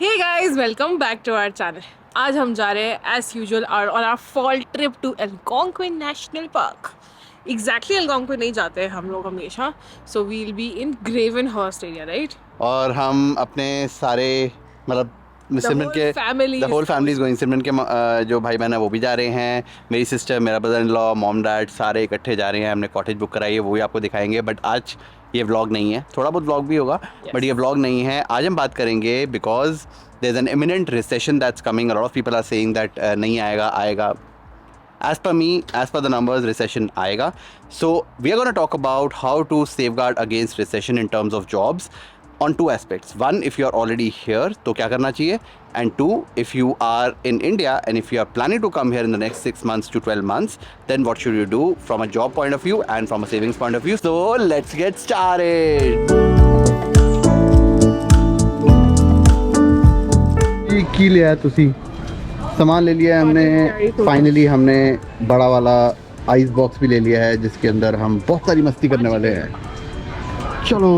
Hey guys, welcome back to our channel. आज हम जा रहे हैं as usual on our fall trip to Algonquin National Park. Exactly Algonquin नहीं जाते हैं हम लोग हमेशा, so we will be in Gravenhurst area, right? और हम अपने सारे मतलब सिमरन के the whole family is going. Simran के जो भाई बहन है वो भी जा रहे हैं, मेरी सिस्टर, मेरा brother in law, mom dad सारे इकट्ठे जा रहे हैं। हमने कॉटेज बुक कराई है, वो भी आपको दिखाएंगे। बट आज ये व्लॉग नहीं है, थोड़ा बहुत व्लॉग भी होगा बट ये व्लॉग नहीं है। आज हम बात करेंगे because there is an imminent recession that's coming. A lot of people are saying that नहीं आएगा। As per me, as per the numbers, recession आएगा. So we are going to talk about how to safeguard against recession in terms of jobs on two aspects. One, if you are already here, तो क्या करना चाहिए? And two, if you are in India and if you are planning to come here in the next 6 months to 12 months, then what should you do from a job point of view and from a savings point of view? So let's get started. की लिया तुसी सामान ले लिया है हमने। Finally हमने बड़ा वाला आइस बॉक्स भी ले लिया है जिसके अंदर हम बहुत सारी मस्ती करने वाले हैं। चलो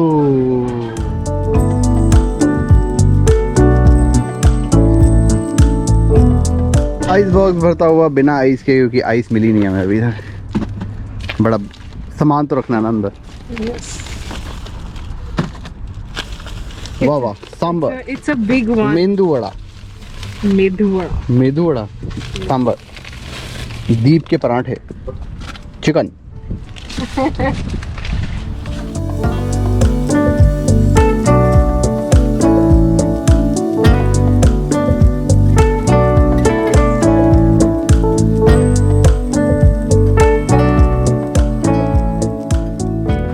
आइस बॉक्स भरता हुआ बिना आइस के, क्योंकि आइस मिली नहीं हमें अभी तक। बड़ा सामान तो रखना है ना अंदर। वाह वाह, sambar, it's a big one. Medu vada, medu vada, sambar, दीप के पराठे, चिकन।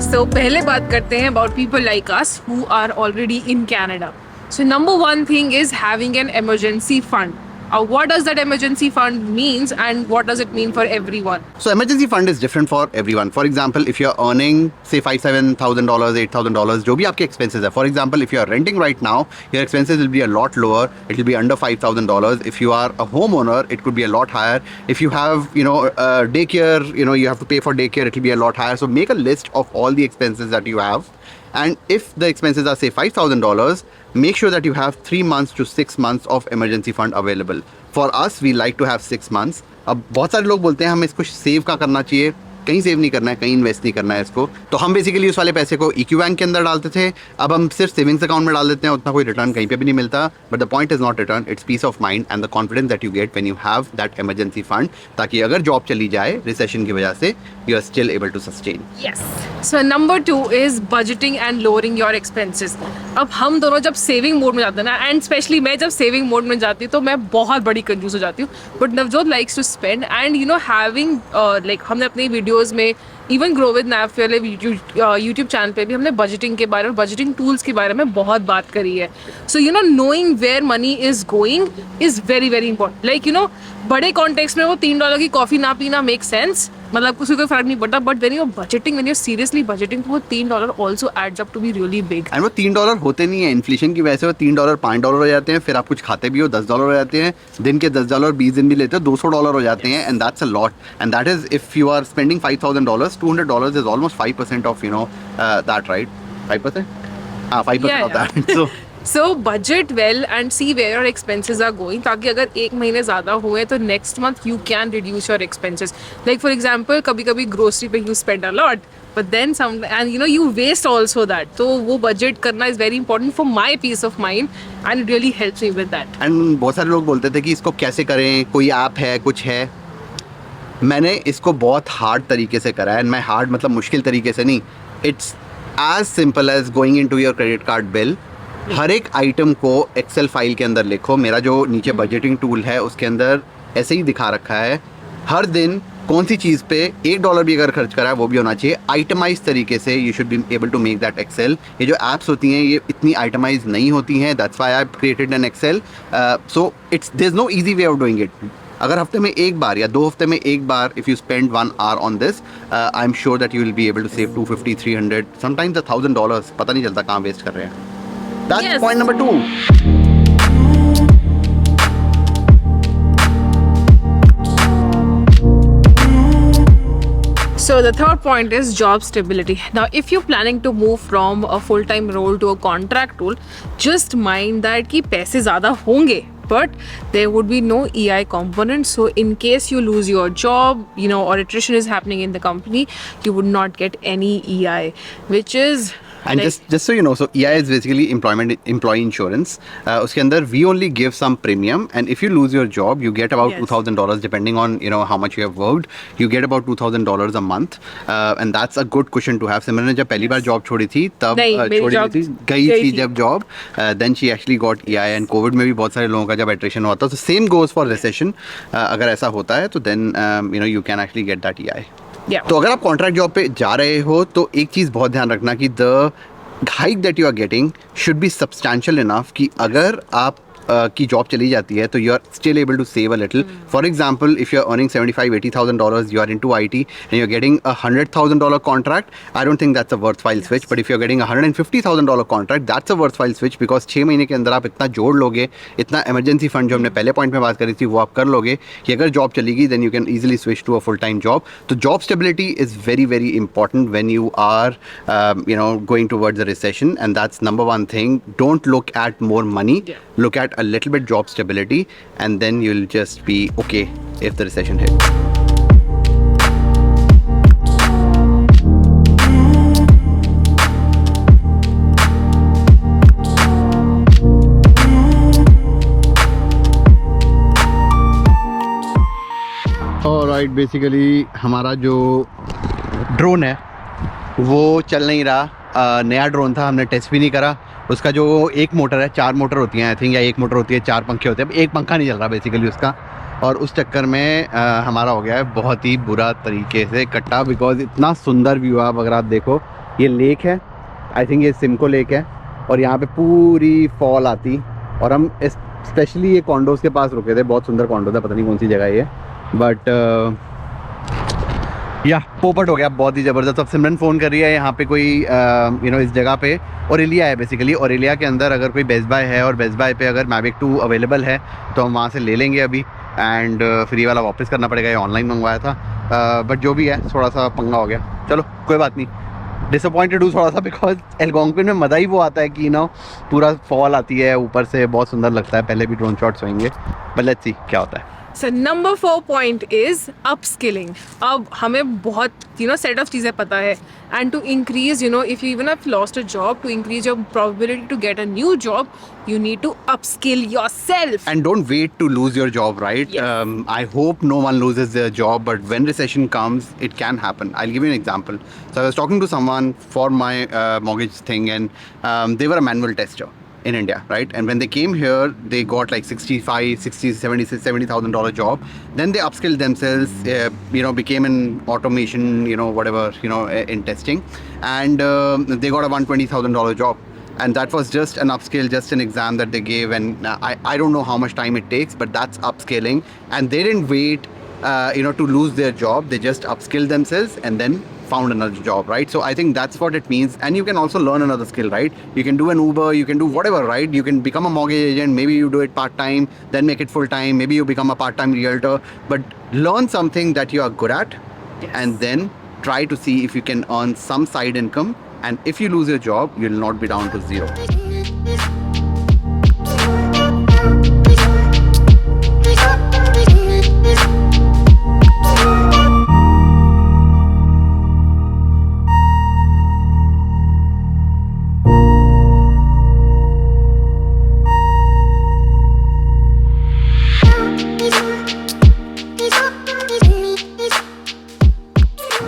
So पहले बात करते हैं about people like us who are already in Canada. So number one thing is having an emergency fund. What does that emergency fund means and what does it mean for everyone? So emergency fund is different for everyone. For example, if you're earning say $5,000-7,000, $8,000, जो भी आपके expenses है. For example, if you're renting right now, your expenses will be a lot lower. It will be under $5,000. If you are a homeowner, it could be a lot higher. If you have, daycare, you have to pay for daycare, it will be a lot higher. So make a list of all the expenses that you have. And if the expenses are say $5,000, make sure that you have 3 months to 6 months of emergency fund available. For us, we like to have 6 months. अब बहुत सारे लोग बोलते हैं हमें इसको save का करना चाहिए, कहीं सेव नहीं करना है, कहीं इन्वेस्ट नहीं करना है इसको। तो हम बेसिकली उस वाले पैसे को EQ बैंक के अंदर डालते थे, अब हम सिर्फ सेविंग्स अकाउंट में डाल देते हैं। उतना कोई रिटर्न कहीं पे भी नहीं मिलता। But the point is not return, it's peace of mind and the confidence that you get when you have that emergency fund, ताकि अगर जॉब चली जाए रिसेशन की वजह से, you are still able to sustain. Yes. So number 2 is budgeting and lowering your expenses. अब हम दोनों जब सेविंग मोड में जाते हैं ना, एंड स्पेशली मैं जब सेविंग मोड में जाती हूँ तो मैं बहुत बड़ी कंजूस हो जाती हूँ। But Navjot likes to spend and having like हमने अपनी वीडियोस में इवन ग्रो विद नैफ वाले यूट्यूब चैनल पे भी हमने बजटिंग के बारे में, बजटिंग टूल्स के बारे में बहुत बात करी है। So knowing where money is going is very very important. Like बड़े कॉन्टेक्स्ट में वो $3 की कॉफी ना पीना मेक सेंस, मतलब उससे कोई फर्क नहीं पड़ता। But when you budgeting, when you seriously budgeting, तो वो $3 also adds up to be really big. And वो $3 होते नहीं है, इन्फ्लेशन की वजह से वो $3 $5 हो जाते हैं। फिर आप कुछ खाते भी हो, $10 हो जाते हैं। दिन के $10 20 दिन भी लेते हो, $200 हो जाते हैं। And that's a lot. And that is if you are spending $5,000, $200 is almost 5% of that, right? 5%? हाँ, 5% of that. So budget well and see where your expenses are going, ताकि अगर एक महीने ज़्यादा हुए तो next month you can reduce your expenses. Like for example, कभी-कभी grocery पे you spend a lot, but then some and you waste also that. तो वो budget करना is very important for my peace of mind and it really helps me with that. And बहुत सारे लोग बोलते थे कि इसको कैसे करें, कोई ऐप है, कुछ है। मैंने इसको बहुत हार्ड तरीके से करा है। एंड मैं हार्ड मतलब मुश्किल तरीके से नहीं, it's as simple as going into your credit card bill. हर एक आइटम को एक्सेल फाइल के अंदर लिखो। मेरा जो नीचे बजटिंग टूल है उसके अंदर ऐसे ही दिखा रखा है, हर दिन कौन सी चीज़ पे $1 भी अगर खर्च करा है वो भी होना चाहिए आइटमाइज तरीके से। You should be able to make that Excel. ये जो ऐप्स होती हैं ये इतनी आइटमाइज नहीं होती हैं, that's why I created an Excel. So it's there is no easy way of doing it. अगर हफ्ते में एक बार या 2 हफ्ते में एक बार, if you spend 1 hour on this, I am sure that you will be able to save $250, $300, sometimes $1,000। पता नहीं चलता कहाँ वेस्ट कर रहे हैं। That's Yes. point number 2. So So the third point is job stability. Now, if you're planning to move from a full-time role to a contract role, just mind that कि पैसे ज़्यादा होंगे, but there would be no EI component. So in case you lose your job, or attrition is happening in the company, you would not get any EI, which is And just so you know, so EI is basically employee insurance. उसके अंदर we only give some premium, and if you lose your job, you get about $2,000 depending on how much you have worked. You get about $2,000 a month, and that's a good cushion to have. सिमरन ने जब पहली बार job छोड़ी थी तब गई थी जब job, then she actually got EI, and Covid में भी बहुत सारे लोगों का जब attrition हुआ था, so same goes for recession. अगर ऐसा होता है तो then you can actually get that EI. तो अगर आप कॉन्ट्रैक्ट जॉब पे जा रहे हो तो एक चीज़ बहुत ध्यान रखना कि the hike that you are getting should be substantial enough कि अगर आप की जॉब चली जाती है तो you are still able to save a little. For example, if you are earning $75,000-$80,000, you are into IT and you're getting a $100,000 contract, I don't think that's a worthwhile switch. But if you're getting a $150,000 contract, that's a worthwhile switch, because 6 महीने के अंदर आप इतना जोड़ लोगे, इतना emergency fund जो हमने पहले पॉइंट में बात करी थी वो आप कर लोगे कि अगर जॉब चलेगी then you can easily switch to a full-time job. तो job stability is very, very important when you are going towards a recession, and that's number one thing. Don't look at more money. Look at a little bit job stability, and then you'll just be okay if the recession hits. Alright, basically हमारा जो drone है वो चल नहीं रहा. नया drone था, हमने टेस्ट भी नहीं करा. उसका जो एक मोटर है, 4 मोटर होती हैं आई थिंक, या एक मोटर होती है, 4 पंखे होते हैं. एक पंखा नहीं चल रहा बेसिकली उसका, और उस चक्कर में हमारा हो गया है बहुत ही बुरा तरीके से कट्टा. बिकॉज इतना सुंदर व्यू है. अगर आप देखो, ये लेक है, आई थिंक ये सिमको लेक है, और यहाँ पे पूरी फॉल आती. और हम स्पेशली ये कॉन्डोज के पास रुके थे. बहुत सुंदर कॉन्डो था, पता नहीं कौन सी जगह ये, बट या पोपट हो गया बहुत ही ज़बरदस्त. अब सिमरन फ़ोन कर रही है यहाँ पे कोई इस जगह पे ऑरेलिया है बेसिकली. ऑरेलिया के अंदर अगर कोई बेस्ट बाय है और बेस्ट बाय पे अगर मैविक 2 अवेलेबल है तो हम वहाँ से ले लेंगे अभी. एंड फिर ये वाला वापस करना पड़ेगा, ये ऑनलाइन मंगवाया था. बट जो भी है थोड़ा सा पंगा हो गया. चलो कोई बात नहीं, डिसअपॉइंटेड हूँ थोड़ा सा, बिकॉज एल्गोंक्विन में मज़ा ही वो आता है कि पूरा फॉल आती है ऊपर से, बहुत सुंदर लगता है. पहले भी ड्रोन शॉट्स होंगे, बट लेट्स सी क्या होता है. So number 4 point is upskilling. अब हमें बहुत set of चीज़ें पता है, and to increase if you even have lost a job, to increase your probability to get a new job, you need to upskill yourself. And don't wait to lose your job, right? Yes. I hope no one loses their job, but when recession comes, it can happen. I'll give you an example. So I was talking to someone for my mortgage thing, and they were a manual tester in India, right? And when they came here, they got like $70,000 job. Then they upskilled themselves, became an automation, whatever, in testing, and they got a $120,000 job. And that was just an upskill, just an exam that they gave, and I don't know how much time it takes, but that's upskilling. And they didn't wait, to lose their job. They just upskilled themselves and then found another job, right? So I think that's what it means. And you can also learn another skill, right? You can do an Uber, you can do whatever, right? You can become a mortgage agent, maybe you do it part-time, then make it full-time, maybe you become a part-time realtor, but learn something that you are good at. Yes. And then try to see if you can earn some side income. And if you lose your job, you'll not be down to zero.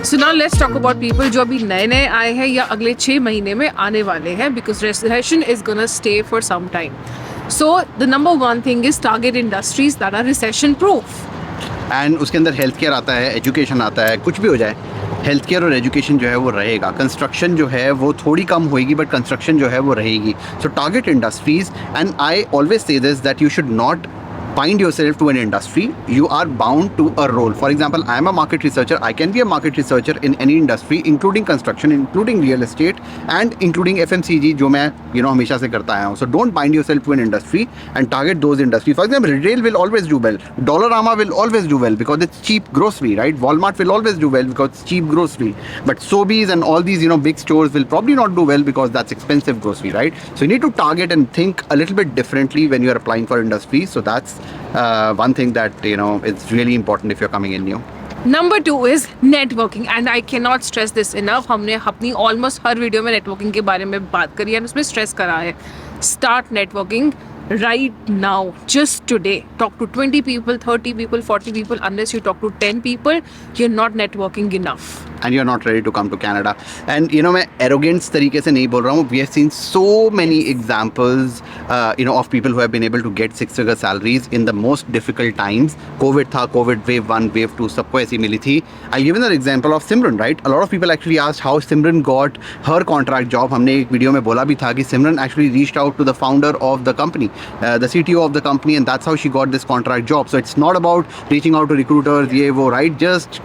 So now let's talk about people जो अभी नए नए आए हैं या अगले 6 महीने में आने वाले हैं, because recession is gonna stay for some time. So the number one thing is target industries that are recession-proof. And उसके अंदर हेल्थ केयर आता है, एजुकेशन आता है, कुछ भी हो जाए, हेल्थ केयर और एजुकेशन जो है वो रहेगा. कंस्ट्रक्शन जो है वो थोड़ी कम होएगी, बट कंस्ट्रक्शन जो है वो रहेगी. सो target industries, and I always say this that you should not bind yourself to an industry, you are bound to a role. For example, I am a market researcher. I can be a market researcher in any industry, including construction, including real estate, and including FMCG, जो मैं हमेशा से करता आया हूँ. So don't bind yourself to an industry and target those industries. For example, retail will always do well. Dollarama will always do well because it's cheap grocery, right? Walmart will always do well because it's cheap grocery. But Sobeys and all these big stores will probably not do well because that's expensive grocery, right? So you need to target and think a little bit differently when you are applying for industries. So that's one thing that it's really important if you're coming in new. Number 2 is networking, and I cannot stress this enough. हमने अपनी almost हर video में networking के बारे में बात करी है, उसमें stress करा है. Start networking right now, just today. Talk to 20 people, 30 people, 40 people. Unless you talk to 10 people, you're not networking enough. And you're not ready to come to Canada. And मैं arrogance तरीके से नहीं बोल रहा हूँ. We have seen so many examples, of people who have been able to get 6-figure salaries in the most difficult times. COVID था, COVID wave 1, wave 2, सबको ऐसी मिली थी. I'll give an example of Simran, right? A lot of people actually asked how Simran got her contract job. हमने एक video में बोला भी था कि Simran actually reached out to the founder of the company, the CTO of the company, and that's how she got this contract job. So it's not about reaching out to recruiters, ये वो, right? Just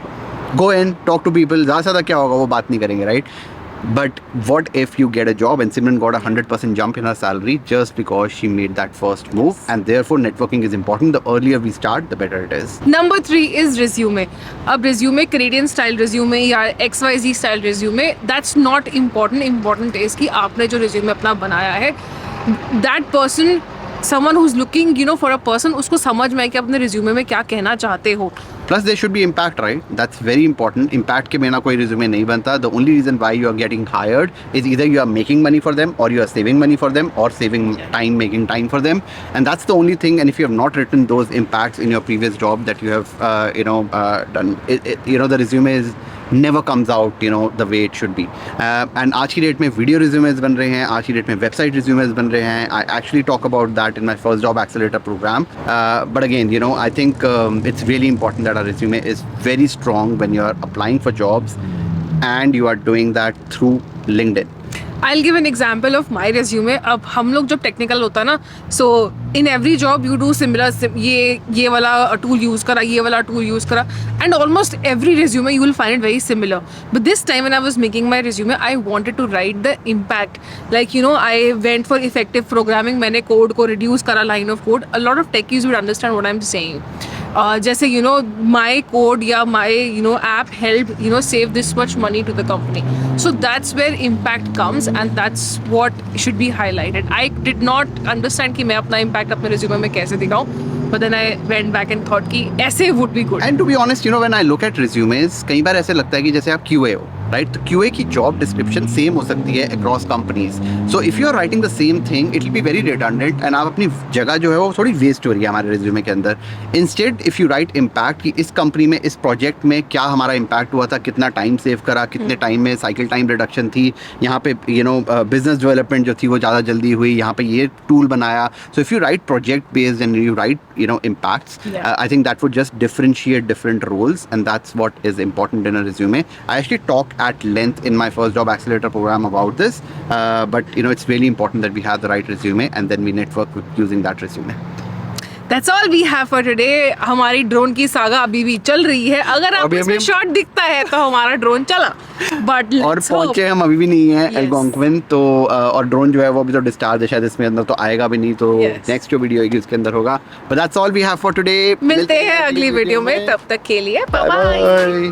go in, talk to people. ज़्यादा से ज़्यादा क्या होगा वो बात नहीं करेंगे, right? But what if you get a job and Simran got a 100% jump in her salary just because she made that first move? And therefore networking is important. The earlier we start, the better it is. Number 3 is resume. अब resume Canadian style resume या XYZ style resume, that's not important. Important is कि आपने जो resume अपना बनाया है, that person, someone who's looking for a person, उसको समझ में है कि अपने resume में क्या कहना चाहते हो. Plus there should be impact, right? That's very important. Impact के बिना कोई resume नहीं बनता. The only reason why you are getting hired is either you are making money for them, or you are saving money for them, or saving time, making time for them. And that's the only thing. And if you have not written those impacts in your previous job that you have done, the resume is never comes out the way it should be. And आज की date में video resumes बन रहे हैं, आज की date में website resumes बन रहे हैं. I actually talk about that in my first job accelerator program. But again, I think it's really important that our resume is very strong when you are applying for jobs and you are doing that through LinkedIn. I'll give an example of my resume. अब हम लोग जब technical होता ना, so in every job you do similar, ये वाला tool use करा, ये वाला tool use करा, and almost every resume you will find it very similar. But this time when I was making my resume, I wanted to write the impact. Like I went for effective programming. मैंने code को reduce करा, line of code. A lot of techies would understand what I'm saying. जैसे my code या my app helped save this much money to the company. So that's where impact comes, and that's what should be highlighted. I did not understand कि मैं अपना impact अपने resume में कैसे दिखाऊं, but then I went back and thought कि ऐसे would be good. And to be honest, when I look at resumes, कई बार ऐसे लगता है कि जैसे आप QA हो, right? तो QA की job description same हो सकती है across companies. So if you are writing the same thing, it will be very redundant, and आप अपनी जगह जो है वो थोड़ी waste हो रही है हमारे resume के अंदर. Instead, if you write impact कि इस company में इस project में क्या हमारा impact हुआ था, कितना time save करा, कितने time में cycle time reduction थी, यहाँ पे business development जो थी वो ज़्यादा जल्दी हुई, यहाँ पे ये tool बनाया. So if you write project based and you write impacts, I think that would just differentiate different roles, and that's what is important in a resume. I actually talk at length in my first job accelerator program about this, but it's really important that we have the right resume and then we network with using that resume. That's all we have for today. हमारी drone की saga अभी भी चल रही है. अगर आपको इसमें शॉट दिखता है तो हमारा ड्रोन चला. But और पहुंचे हम अभी भी नहीं है एल्गोंक्विन तो, और ड्रोन जो है वो अभी तो डिस्चार्ज है शायद इसमें अंदर, तो आएगा भी नहीं, तो नेक्स्ट जो वीडियो आएगी उसके अंदर होगा. But that's all we have for today. मिलते हैं अगली वीडियो में, तब तक के लिए बाय बाय.